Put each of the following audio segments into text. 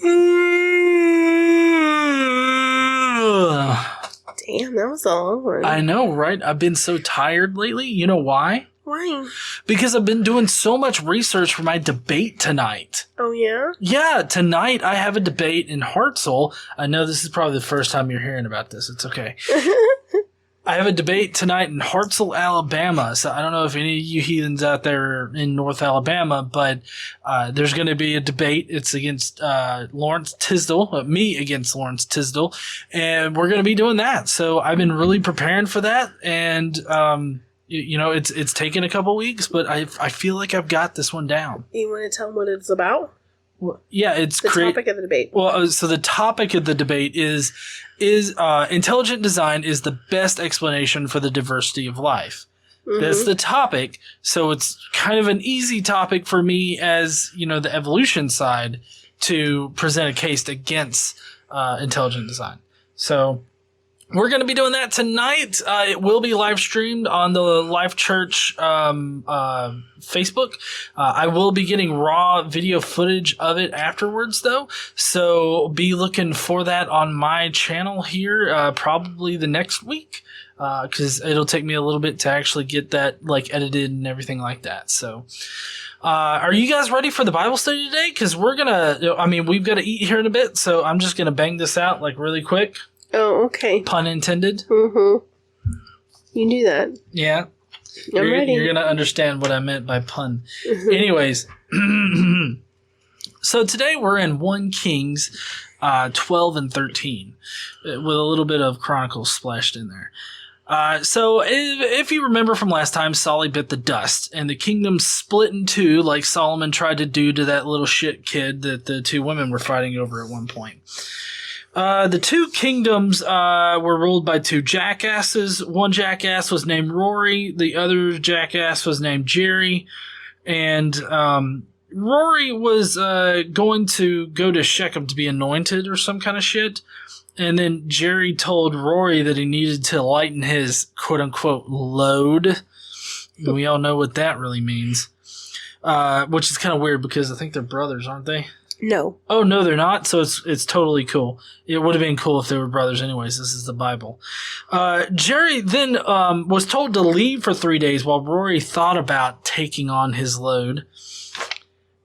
Damn, that was a long one. I know, right? I've been so tired lately. You know why? Why? Because I've been doing so much research for my debate tonight. Oh, yeah? Yeah, tonight I have a debate in Hartselle. I know this is probably the first time you're hearing about this. It's okay. I have a debate tonight in Hartselle, Alabama. So I don't know if any of you heathens out there are in North Alabama, but there's going to be a debate. It's against Lawrence Tisdale, me against Lawrence Tisdale, and we're going to be doing that. So I've been really preparing for that, and it's taken a couple weeks, but I feel like I've got this one down. You want to tell them what it's about? Well, yeah, it's the topic of the debate. Well, so the topic of the debate is intelligent design is the best explanation for the diversity of life. Mm-hmm. That's the topic. So it's kind of an easy topic for me as, the evolution side to present a case against intelligent design. So we're going to be doing that tonight. It will be live streamed on the Life Church Facebook. I will be getting raw video footage of it afterwards, though. So be looking for that on my channel here probably the next week because it'll take me a little bit to actually get that edited and everything like that. So are you guys ready for the Bible study today? Because we've got to eat here in a bit. So I'm just going to bang this out really quick. Oh, okay. Pun intended. Mm-hmm. You do that. Yeah. I'm ready. You're going to understand what I meant by pun. Mm-hmm. Anyways. So today we're in 1 Kings 12 and 13 with a little bit of Chronicles splashed in there. So if you remember from last time, Solly bit the dust and the kingdom split in two like Solomon tried to do to that little shit kid that the two women were fighting over at one point. The 2 kingdoms were ruled by 2 jackasses. One jackass was named Rory. The other jackass was named Jerry. And Rory was going to go to Shechem to be anointed or some kind of shit. And then Jerry told Rory that he needed to lighten his quote-unquote load. And we all know what that really means. Which is kind of weird because I think they're brothers, aren't they? No. Oh, no, they're not. So it's totally cool. It would have been cool if they were brothers anyways. This is the Bible. Jerry then was told to leave for 3 days while Rory thought about taking on his load.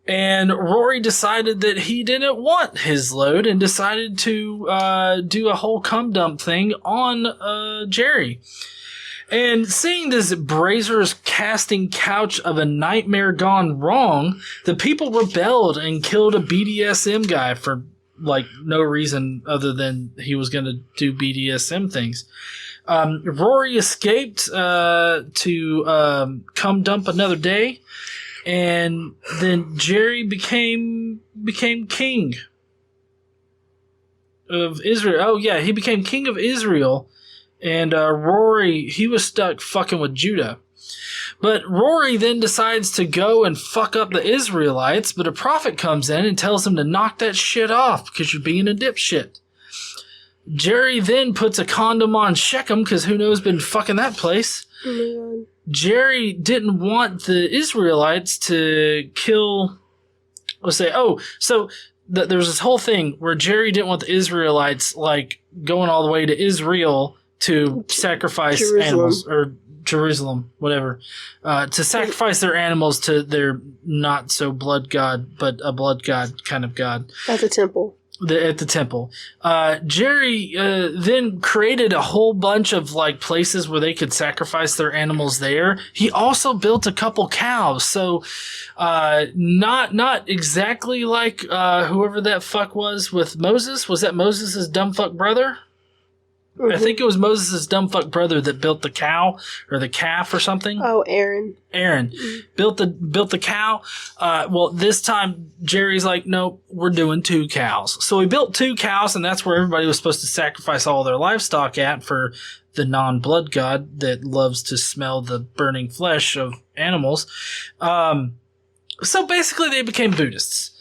And Rory decided that he didn't want his load and decided to do a whole cum dump thing on Jerry. And seeing this Brazer's casting couch of a nightmare gone wrong, the people rebelled and killed a BDSM guy for no reason other than he was going to do BDSM things. Rory escaped to come dump another day, and then Jerry became king of Israel. Oh yeah, he became king of Israel. And Rory, he was stuck fucking with Judah. But Rory then decides to go and fuck up the Israelites, but a prophet comes in and tells him to knock that shit off because you're being a dipshit. Jerry then puts a condom on Shechem because who knows been fucking that place. Oh my God. Jerry didn't want the Israelites to kill... there's this whole thing where Jerry didn't want the Israelites going all the way to Israel to sacrifice animals, or Jerusalem, whatever, to sacrifice their animals to their not so blood god, but a blood god kind of god. At the temple. At the temple. Jerry then created a whole bunch of places where they could sacrifice their animals there. He also built a couple cows. So not exactly like whoever that fuck was with Moses. Was that Moses' dumb fuck brother? Mm-hmm. I think it was Moses' dumb fuck brother that built the cow or the calf or something. Oh, Aaron. Mm-hmm. built the cow. Well, this time Jerry's like, nope, we're doing 2 cows. So he built 2 cows, and that's where everybody was supposed to sacrifice all their livestock at for the non-blood god that loves to smell the burning flesh of animals. So basically, they became Buddhists.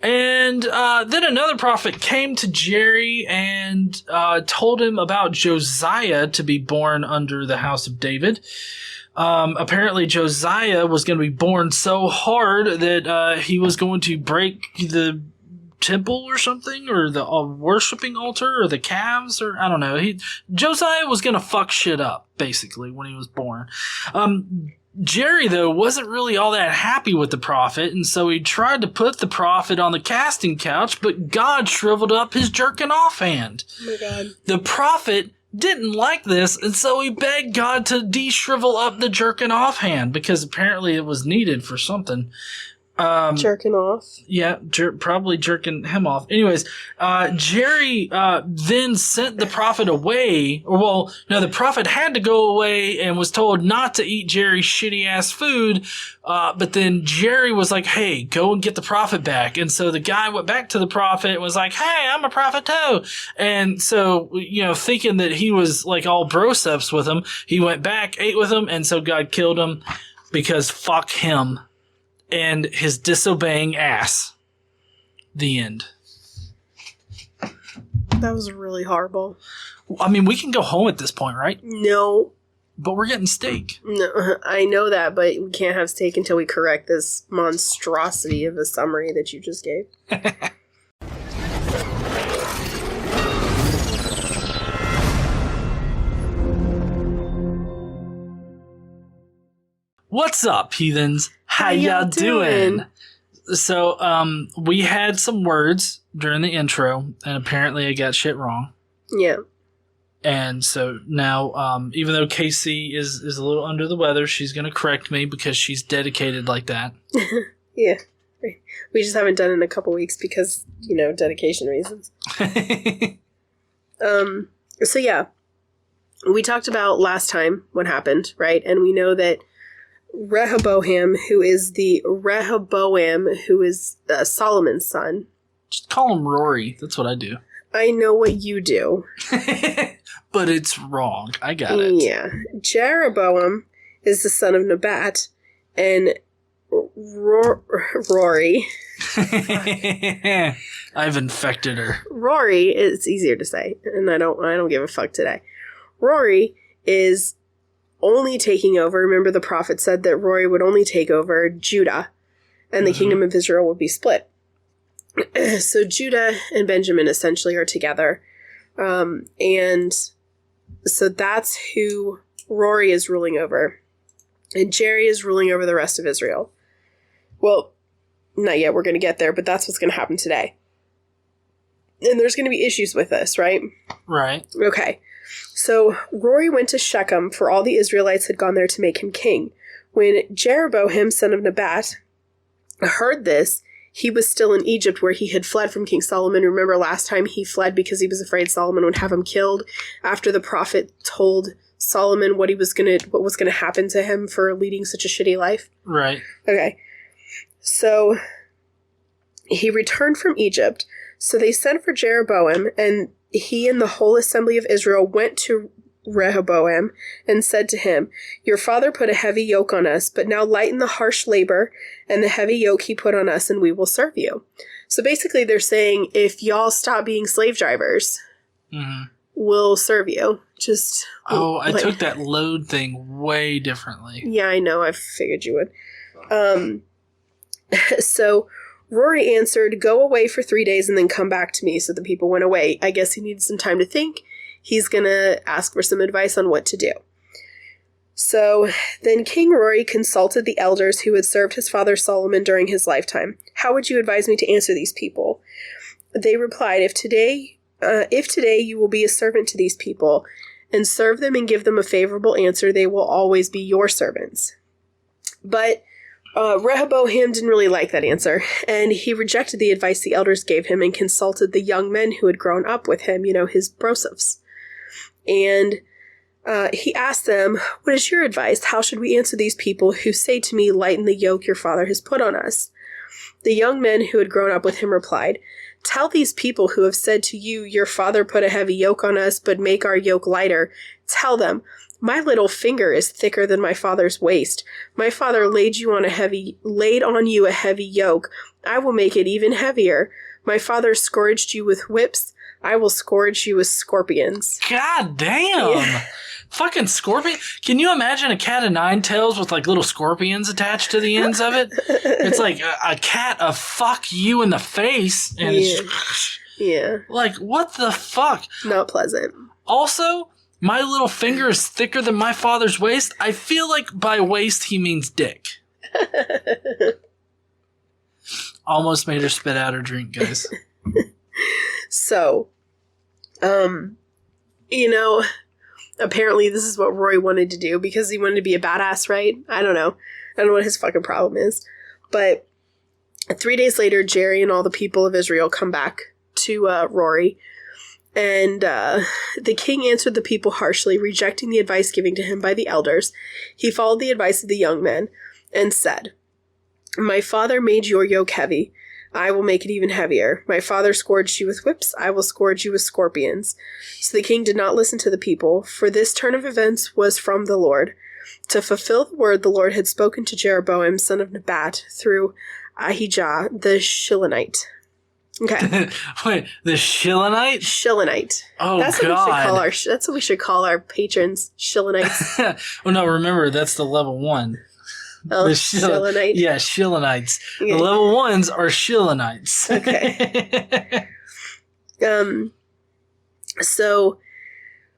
And then another prophet came to Jerry and told him about Josiah to be born under the house of David. Apparently, Josiah was going to be born so hard that he was going to break the temple or something, or the worshiping altar, or the calves, or I don't know. Josiah was going to fuck shit up, basically, when he was born. Jerry, though, wasn't really all that happy with the prophet, and so he tried to put the prophet on the casting couch, but God shriveled up his jerking off hand. Oh my God. The prophet didn't like this, and so he begged God to de-shrivel up the jerking off hand, because apparently it was needed for something. Jerking off? Yeah, probably jerking him off. Anyways, Jerry then sent the prophet away. The prophet had to go away and was told not to eat Jerry's shitty-ass food. But then Jerry was like, hey, go and get the prophet back. And so the guy went back to the prophet and was like, hey, I'm a prophet too. And so, thinking that he was like all broceps with him, he went back, ate with him, and so God killed him because fuck him and his disobeying ass. The end. That was really horrible. I mean, we can go home at this point, right? No. But we're getting steak. No, I know that, but we can't have steak until we correct this monstrosity of a summary that you just gave. What's up, heathens? How y'all doing? So, we had some words during the intro, and apparently I got shit wrong. Yeah. And so now, even though Casey is a little under the weather, she's going to correct me because she's dedicated like that. Yeah. We just haven't done it in a couple weeks because, dedication reasons. So yeah, we talked about last time what happened, right? And we know that Rehoboam, who is Solomon's son. Just call him Rory. That's what I do. I know what you do. But it's wrong. I got it. Yeah. Jeroboam is the son of Nebat, and Rory. I've infected her. Rory, it's easier to say, and I don't give a fuck today. Rory is only taking over. Remember, the prophet said that Rory would only take over Judah, and the kingdom of Israel would be split. So Judah and Benjamin essentially are together. And so that's who Rory is ruling over. And Jerry is ruling over the rest of Israel. Well, not yet. We're going to get there, but that's what's going to happen today. And there's going to be issues with this, right? Right. Okay. So Rory went to Shechem, for all the Israelites had gone there to make him king. When Jeroboam, son of Nebat, heard this, he was still in Egypt, where he had fled from King Solomon. Remember last time he fled because he was afraid Solomon would have him killed after the prophet told Solomon what was going to happen to him for leading such a shitty life? Right. Okay. So he returned from Egypt. So they sent for Jeroboam, and he and the whole assembly of Israel went to Rehoboam and said to him, your father put a heavy yoke on us, but now lighten the harsh labor and the heavy yoke he put on us, and we will serve you. So basically they're saying, if y'all stop being slave drivers, we'll serve you. I took that load thing way differently. Yeah, I know. I figured you would. So Rory answered, go away for 3 days and then come back to me. So the people went away. I guess he needed some time to think. He's going to ask for some advice on what to do. So then King Rory consulted the elders who had served his father Solomon during his lifetime. How would you advise me to answer these people? They replied, if today you will be a servant to these people and serve them and give them a favorable answer, they will always be your servants. But Rehoboam didn't really like that answer, and he rejected the advice the elders gave him and consulted the young men who had grown up with him, his brothers. And he asked them, what is your advice? How should we answer these people who say to me, lighten the yoke your father has put on us? The young men who had grown up with him replied, tell these people who have said to you, your father put a heavy yoke on us, but make our yoke lighter. Tell them, my little finger is thicker than my father's waist. My father laid on you a heavy yoke. I will make it even heavier. My father scourged you with whips. I will scourge you with scorpions. God damn. Yeah. Fucking scorpion. Can you imagine a cat of nine tails with like little scorpions attached to the ends of it? It's like a cat of fuck you in the face. And it's Yeah. like, what the fuck? Not pleasant. Also, my little finger is thicker than my father's waist. I feel like by waist he means dick. Almost made her spit out her drink, guys. So, apparently this is what Rory wanted to do because he wanted to be a badass, right? I don't know. I don't know what his fucking problem is. But 3 days later, Jerry and all the people of Israel come back to Rory. And the king answered the people harshly, rejecting the advice given to him by the elders. He followed the advice of the young men and said, My father made your yoke heavy. I will make it even heavier. My father scourged you with whips. I will scourge you with scorpions. So the king did not listen to the people, for this turn of events was from the Lord. To fulfill the word the Lord had spoken to Jeroboam, son of Nebat, through Ahijah the Shilonite. Okay. Wait, the Shilonite? Shilonite. Oh, that's God. That's what we should call our patrons, Shilonites. Well, no, remember, that's the level 1. Oh, Shilonite. Yeah, Shilonites. Okay. The level 1s are Shilonites. Okay. So,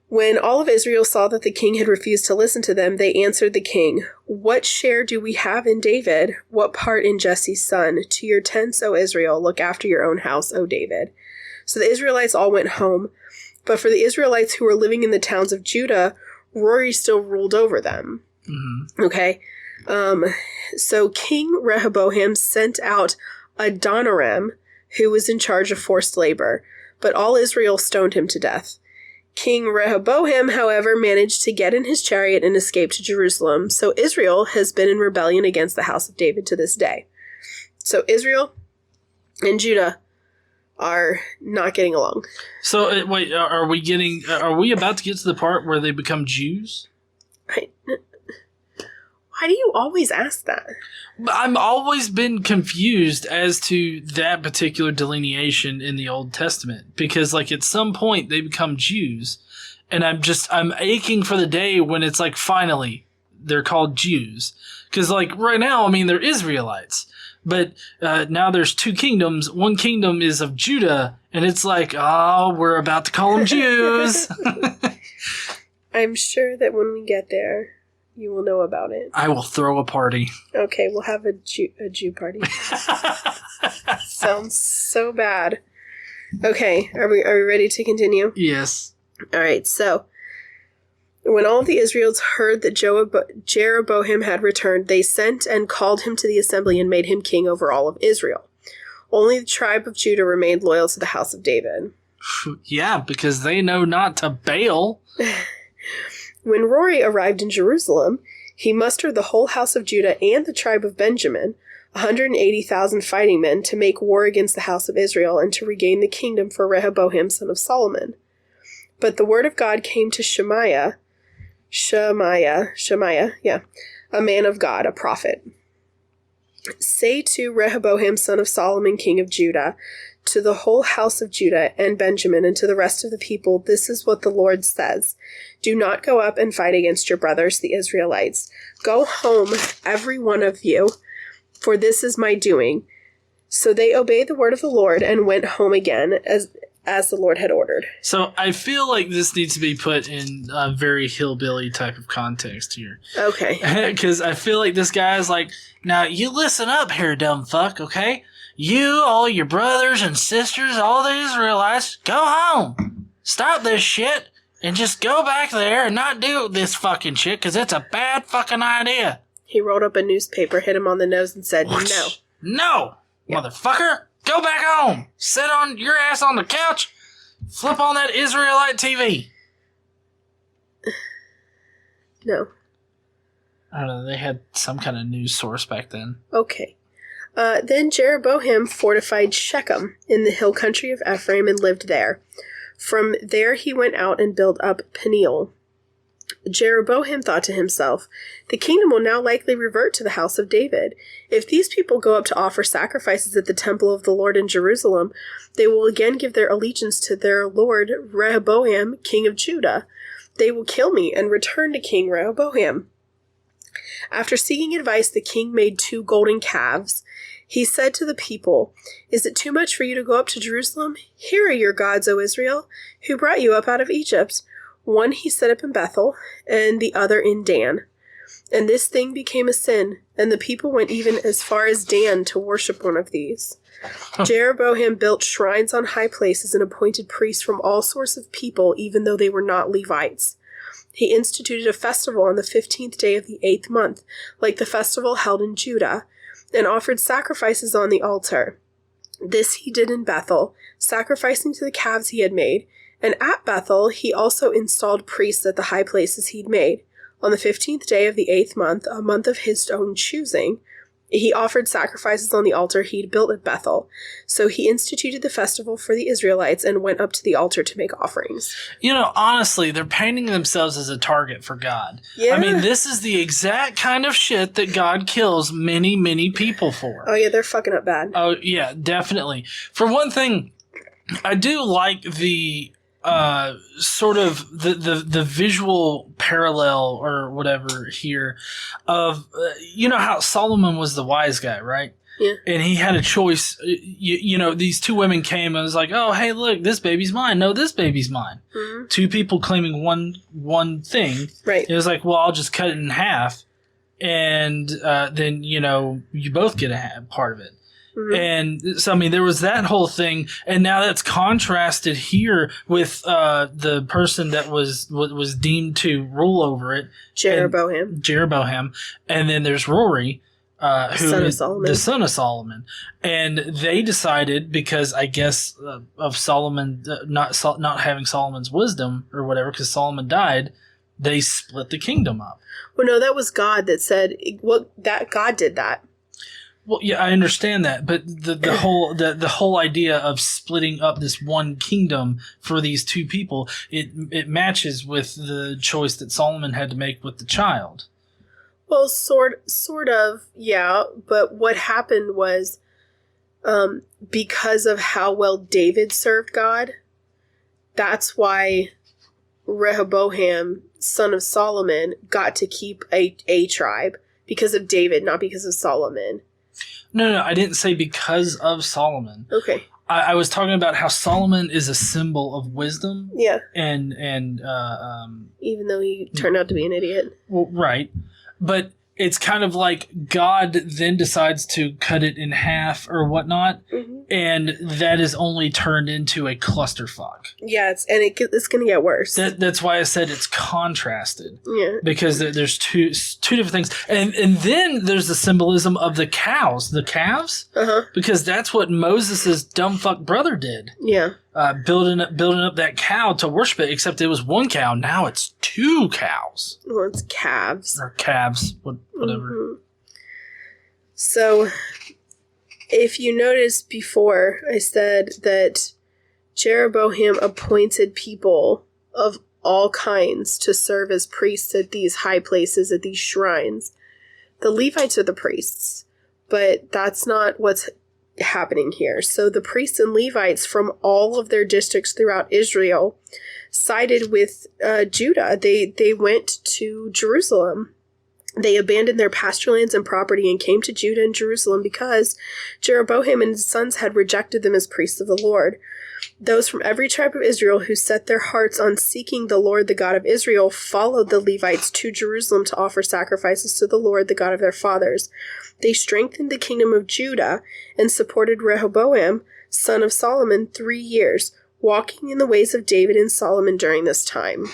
when all of Israel saw that the king had refused to listen to them, they answered the king, What share do we have in David? What part in Jesse's son? To your tents, O Israel, look after your own house, O David. So the Israelites all went home. But for the Israelites who were living in the towns of Judah, Rory still ruled over them. Mm-hmm. Okay. So King Rehoboam sent out Adoniram, who was in charge of forced labor, but all Israel stoned him to death. King Rehoboam, however, managed to get in his chariot and escape to Jerusalem, so Israel has been in rebellion against the house of David to this day. So Israel and Judah are not getting along. So, wait, are we about to get to the part where they become Jews? Why do you always ask that? I've always been confused as to that particular delineation in the Old Testament because, like, at some point they become Jews, and I'm aching for the day when it's like finally they're called Jews because, like, right now, I mean, they're Israelites, but now there's two kingdoms. One kingdom is of Judah, and it's like, oh, we're about to call them Jews. I'm sure that when we get there, you will know about it. I will throw a party. Okay, we'll have a Jew party. Sounds so bad. Okay, are we ready to continue? Yes. All right, so when all of the Israelites heard that Jeroboam had returned, they sent and called him to the assembly and made him king over all of Israel. Only the tribe of Judah remained loyal to the house of David. Yeah, because they know not to bail. When Rory arrived in Jerusalem, he mustered the whole house of Judah and the tribe of Benjamin, 180,000 fighting men, to make war against the house of Israel and to regain the kingdom for Rehoboam, son of Solomon. But the word of God came to Shemaiah, a man of God, a prophet. Say to Rehoboam, son of Solomon, king of Judah, to the whole house of Judah and Benjamin and to the rest of the people, this is what the Lord says. Do not go up and fight against your brothers, the Israelites. Go home, every one of you, for this is my doing. So they obeyed the word of the Lord and went home again as the Lord had ordered. So I feel like this needs to be put in a very hillbilly type of context here. Okay. Because I feel like this guy is like, now you listen up here, dumb fuck, okay? You, all your brothers and sisters, all the Israelites, go home. Stop this shit and just go back there and not do this fucking shit because it's a bad fucking idea. He rolled up a newspaper, hit him on the nose, and said, What? No. No, yeah. Motherfucker. Go back home. Sit on your ass on the couch. Flip on that Israelite TV. No. I don't know. They had some kind of news source back then. Okay. Then Jeroboam fortified Shechem in the hill country of Ephraim and lived there. From there he went out and built up Peniel. Jeroboam thought to himself, the kingdom will now likely revert to the house of David. If these people go up to offer sacrifices at the temple of the Lord in Jerusalem, they will again give their allegiance to their lord Rehoboam, king of Judah. They will kill me and return to King Rehoboam. After seeking advice, the king made 2 golden calves. He said to the people, is it too much for you to go up to Jerusalem? Here are your gods, O Israel, who brought you up out of Egypt. One he set up in Bethel, and the other in Dan. And this thing became a sin, and the people went even as far as Dan to worship one of these. Jeroboam built shrines on high places and appointed priests from all sorts of people, even though they were not Levites. He instituted a festival on the 15th day of the 8th month, like the festival held in Judah, and offered sacrifices on the altar. This he did in Bethel, sacrificing to the calves he had made, and at Bethel he also installed priests at the high places he'd made. On the 15th day of the 8th month, a month of his own choosing, he offered sacrifices on the altar he'd built at Bethel. So he instituted the festival for the Israelites and went up to the altar to make offerings. You know, honestly, they're painting themselves as a target for God. Yeah. I mean, this is the exact kind of shit that God kills many, many people for. Oh, yeah, they're fucking up bad. Oh, yeah, definitely. For one thing, I do like the sort of the visual parallel or whatever here of you know how Solomon was the wise guy, right? Yeah. And he had a choice. You know, these 2 women came and was like, "Oh, hey, look, this baby's mine. No, this baby's mine." Mm-hmm. 2 people claiming one thing. Right. It was like, well, I'll just cut it in half, and then you know you both get a part of it. Mm-hmm. And so, I mean, there was that whole thing, and now that's contrasted here with the person that was deemed to rule over it, Jeroboam, and then there's Rory, who is the son of Solomon, and they decided because I guess of Solomon not having Solomon's wisdom or whatever, because Solomon died, they split the kingdom up. Well, no, that was God that said God did that. Well, yeah, I understand that, but the whole idea of splitting up this one kingdom for these 2 people, it matches with the choice that Solomon had to make with the child. Well, sort of, yeah. But what happened was, because of how well David served God, that's why Rehoboam, son of Solomon, got to keep a tribe because of David, not because of Solomon. No, I didn't say because of Solomon. Okay. I was talking about how Solomon is a symbol of wisdom. Yeah. And even though he turned out to be an idiot. Well, right. But it's kind of like God then decides to cut it in half or whatnot, mm-hmm. and that is only turned into a clusterfuck. Yeah, it's going to get worse. That's why I said it's contrasted. Yeah. Because there's two different things. And then there's the symbolism of the cows, the calves. Uh-huh. Because that's what Moses' dumb fuck brother did. Yeah. Building up that cow to worship it, except it was 1 cow. Now it's 2 cows. Well, it's calves. Or calves, whatever. Mm-hmm. So, if you noticed before, I said that Jeroboam appointed people of all kinds to serve as priests at these high places, at these shrines. The Levites are the priests, but that's not what's happening here. So the priests and Levites from all of their districts throughout Israel sided with Judah. They went to Jerusalem. They abandoned their pasture lands and property and came to Judah and Jerusalem because Jeroboam and his sons had rejected them as priests of the Lord. Those from every tribe of Israel who set their hearts on seeking the Lord, the God of Israel, followed the Levites to Jerusalem to offer sacrifices to the Lord, the God of their fathers. They strengthened the kingdom of Judah and supported Rehoboam, son of Solomon, 3 years, walking in the ways of David and Solomon during this time.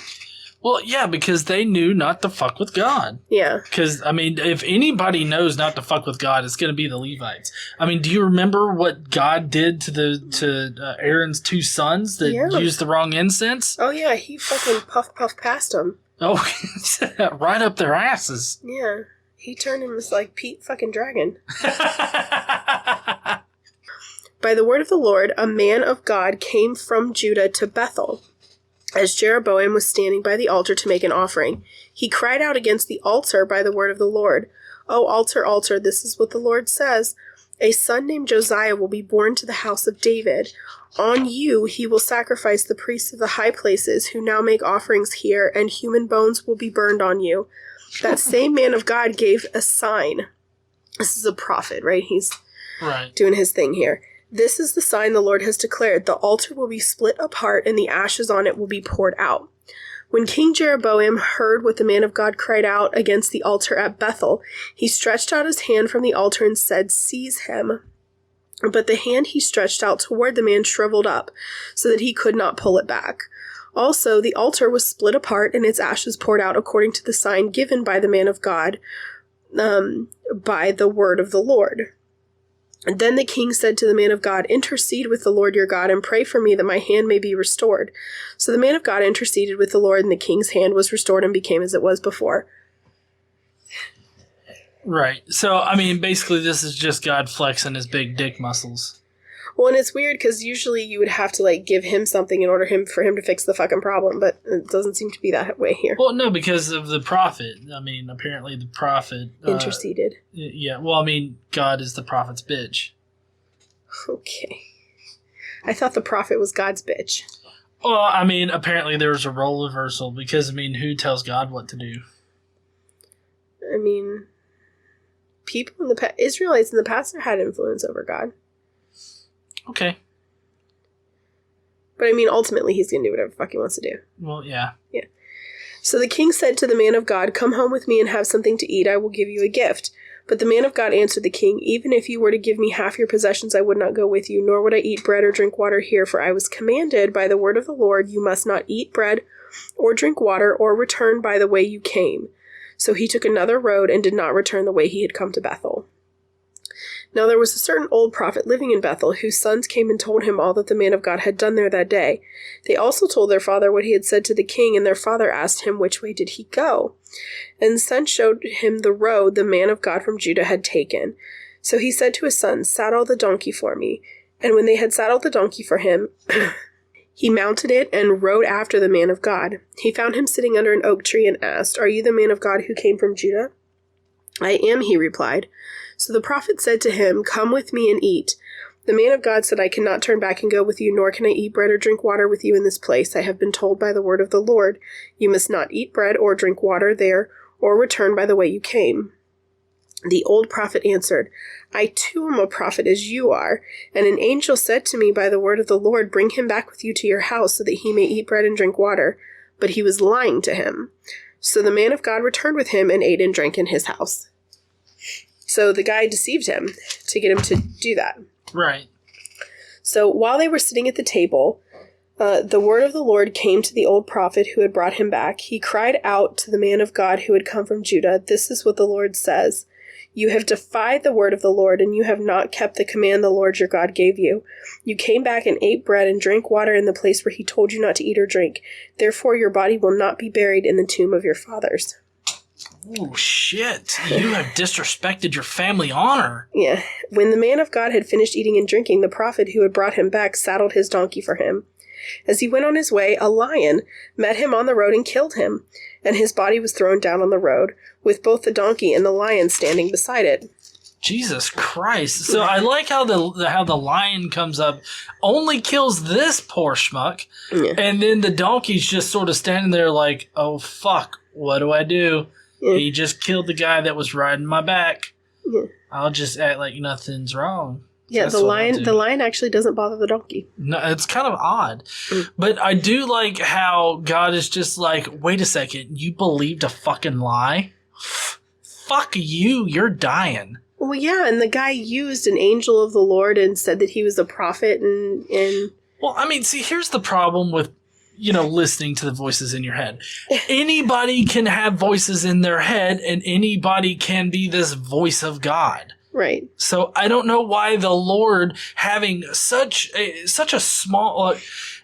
Well, yeah, because they knew not to fuck with God. Yeah. Because, I mean, if anybody knows not to fuck with God, it's going to be the Levites. I mean, do you remember what God did to Aaron's 2 sons that used the wrong incense? Oh, yeah, he fucking puff past them. Oh, right up their asses. Yeah. He turned him as like Pete fucking Dragon. By the word of the Lord, a man of God came from Judah to Bethel. as Jeroboam was standing by the altar to make an offering. He cried out against the altar by the word of the Lord. "O altar, altar, this is what the Lord says. A son named Josiah will be born to the house of David. On you he will sacrifice the priests of the high places who now make offerings here, and human bones will be burned on you." That same man of God gave a sign. This is a prophet, right? He's doing his thing here. "This is the sign the Lord has declared. The altar will be split apart, and the ashes on it will be poured out." When King Jeroboam heard what the man of God cried out against the altar at Bethel, he stretched out his hand from the altar and said, "Seize him." But the hand he stretched out toward the man shriveled up, so that he could not pull it back. Also, the altar was split apart, and its ashes poured out according to the sign given by the man of God, by the word of the Lord. And then the king said to the man of God, "Intercede with the Lord your God and pray for me that my hand may be restored." So the man of God interceded with the Lord, and the king's hand was restored and became as it was before. Right. So, I mean, basically this is just God flexing his big dick muscles. Well, and it's weird because usually you would have to, like, give him something in order for him to fix the fucking problem, but it doesn't seem to be that way here. Well, no, because of the prophet. I mean, apparently the prophet... interceded. Yeah, well, I mean, God is the prophet's bitch. Okay. I thought the prophet was God's bitch. Well, I mean, apparently there was a role reversal because, I mean, who tells God what to do? I mean, people in the Israelites in the past had influence over God. Okay. But I mean, ultimately, he's going to do whatever the fuck he wants to do. Well, yeah. Yeah. So the king said to the man of God, "Come home with me and have something to eat. I will give you a gift." But the man of God answered the king, "Even if you were to give me half your possessions, I would not go with you, nor would I eat bread or drink water here. For I was commanded by the word of the Lord, you must not eat bread or drink water or return by the way you came." So he took another road and did not return the way he had come to Bethel. Now there was a certain old prophet living in Bethel, whose sons came and told him all that the man of God had done there that day. They also told their father what he had said to the king, and their father asked him which way did he go. And the son showed him the road the man of God from Judah had taken. So he said to his sons, "Saddle the donkey for me." And when they had saddled the donkey for him, he mounted it and rode after the man of God. He found him sitting under an oak tree and asked, "Are you the man of God who came from Judah?" "I am," he replied. So the prophet said to him, "Come with me and eat." The man of God said, "I cannot turn back and go with you, nor can I eat bread or drink water with you in this place. I have been told by the word of the Lord, you must not eat bread or drink water there, or return by the way you came." The old prophet answered, "I too am a prophet as you are, and an angel said to me by the word of the Lord, bring him back with you to your house so that he may eat bread and drink water." But he was lying to him. So the man of God returned with him and ate and drank in his house. So the guy deceived him to get him to do that. Right. So while they were sitting at the table, the word of the Lord came to the old prophet who had brought him back. He cried out to the man of God who had come from Judah, "This is what the Lord says. You have defied the word of the Lord, and you have not kept the command the Lord your God gave you. You came back and ate bread and drank water in the place where he told you not to eat or drink. Therefore your body will not be buried in the tomb of your fathers." Oh, shit. You have disrespected your family honor. Yeah. When the man of God had finished eating and drinking, the prophet who had brought him back saddled his donkey for him. As he went on his way, a lion met him on the road and killed him, and his body was thrown down on the road, with both the donkey and the lion standing beside it. Jesus Christ. So I like how the lion comes up, only kills this poor schmuck, and then the donkey's just sort of standing there like, oh, fuck, what do I do? Yeah. He just killed the guy that was riding my back. Yeah. I'll just act like nothing's wrong. Yeah, the lion actually doesn't bother the donkey. No, it's kind of odd. But I do like how God is just like, wait a second, you believed a fucking lie? Fuck you, you're dying. Well, yeah, and the guy used an angel of the Lord and said that he was a prophet and... Well, I mean, see, here's the problem with, listening to the voices in your head. Anybody can have voices in their head, and anybody can be this voice of God. Right. So I don't know why the Lord having such a small,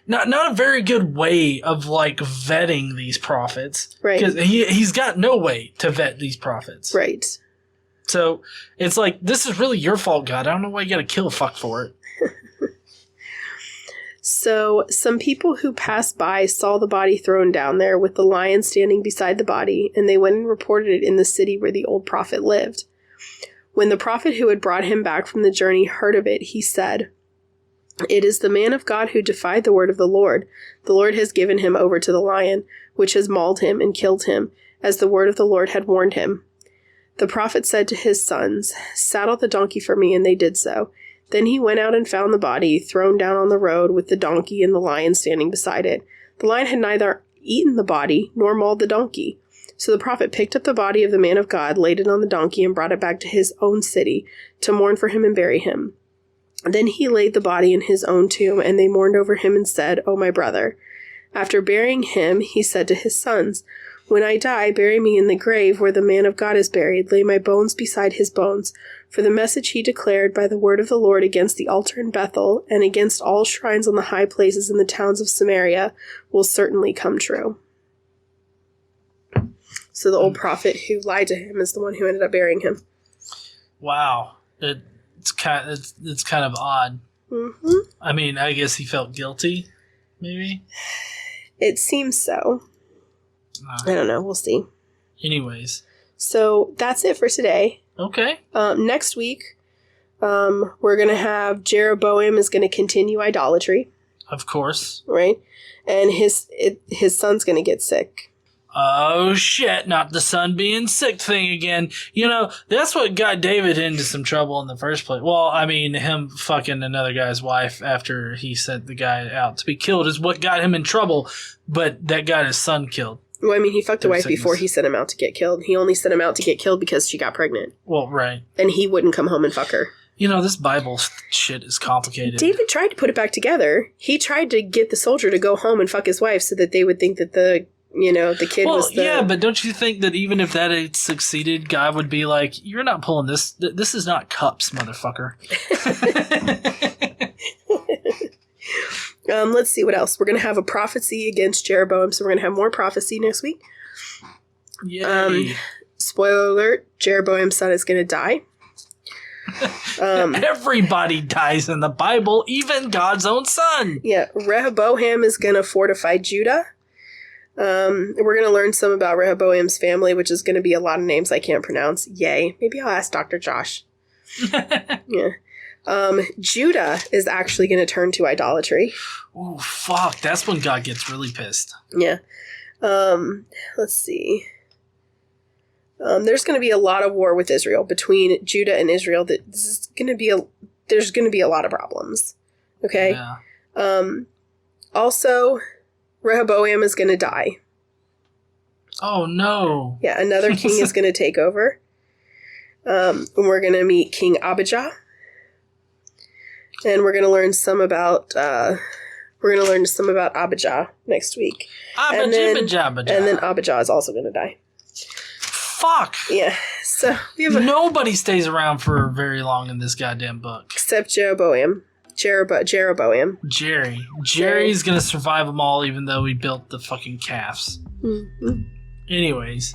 not a very good way of like vetting these prophets. Right. Because he's got no way to vet these prophets. Right. So it's like, this is really your fault, God. I don't know why you got to kill a fuck for it. So some people who passed by saw the body thrown down there with the lion standing beside the body, and they went and reported it in the city where the old prophet lived. When the prophet who had brought him back from the journey heard of it, he said, "It is the man of God who defied the word of the Lord. The Lord has given him over to the lion, which has mauled him and killed him, as the word of the Lord had warned him." The prophet said to his sons, "Saddle the donkey for me," and they did so. Then he went out and found the body thrown down on the road with the donkey and the lion standing beside it. The lion had neither eaten the body nor mauled the donkey. So the prophet picked up the body of the man of God, laid it on the donkey, and brought it back to his own city to mourn for him and bury him. Then he laid the body in his own tomb, and they mourned over him and said, "O my brother." After burying him, he said to his sons, "When I die, bury me in the grave where the man of God is buried. Lay my bones beside his bones. For the message he declared by the word of the Lord against the altar in Bethel and against all shrines on the high places in the towns of Samaria will certainly come true." So the old prophet who lied to him is the one who ended up burying him. Wow. It's kind of odd. Mm-hmm. I mean, I guess he felt guilty, maybe? It seems so. I don't know. We'll see. Anyways. So that's it for today. Okay. Next week, we're going to have Jeroboam is going to continue idolatry. Of course. Right? And his son's going to get sick. Oh, shit. Not the son being sick thing again. You know, that's what got David into some trouble in the first place. Well, I mean, him fucking another guy's wife after he sent the guy out to be killed is what got him in trouble. But that got his son killed. Well, I mean, he fucked a wife before he sent him out to get killed. He only sent him out to get killed because she got pregnant. Well, right. And he wouldn't come home and fuck her. You know, this Bible shit is complicated. David tried to put it back together. He tried to get the soldier to go home and fuck his wife so that they would think that the kid was the... Yeah, but don't you think that even if that had succeeded, God would be like, "You're not pulling this. This is not cups, motherfucker." Let's see what else. We're going to have a prophecy against Jeroboam, so we're going to have more prophecy next week. Yay. Spoiler alert, Jeroboam's son is going to die. Everybody dies in the Bible, even God's own son. Yeah, Rehoboam is going to fortify Judah. We're going to learn some about Rehoboam's family, which is going to be a lot of names I can't pronounce. Yay. Maybe I'll ask Dr. Josh. Yeah. Judah is actually going to turn to idolatry. Oh, fuck. That's when God gets really pissed. Yeah. Let's see. There's going to be a lot of war with Israel between Judah and Israel. There's going to be a lot of problems. Okay. Yeah. Also, Rehoboam is going to die. Oh, no. Yeah, another king is going to take over. And we're going to meet King Abijah. And we're going to learn some about Abijah next week. And then Abijah is also going to die. Fuck. Yeah. So nobody stays around for very long in this goddamn book. Except Jeroboam. Jeroboam. Jerry's going to survive them all, even though he built the fucking calves. Mm-hmm. Anyways.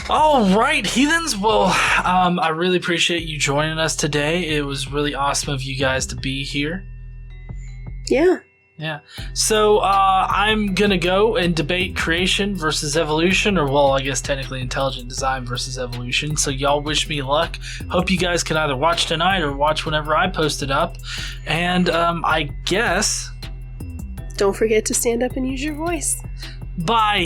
All right, heathens. Well, I really appreciate you joining us today. It was really awesome of you guys to be here. Yeah. Yeah. So I'm going to go and debate creation versus evolution, or, well, I guess technically intelligent design versus evolution. So y'all wish me luck. Hope you guys can either watch tonight or watch whenever I post it up. And I guess... Don't forget to stand up and use your voice. Bye.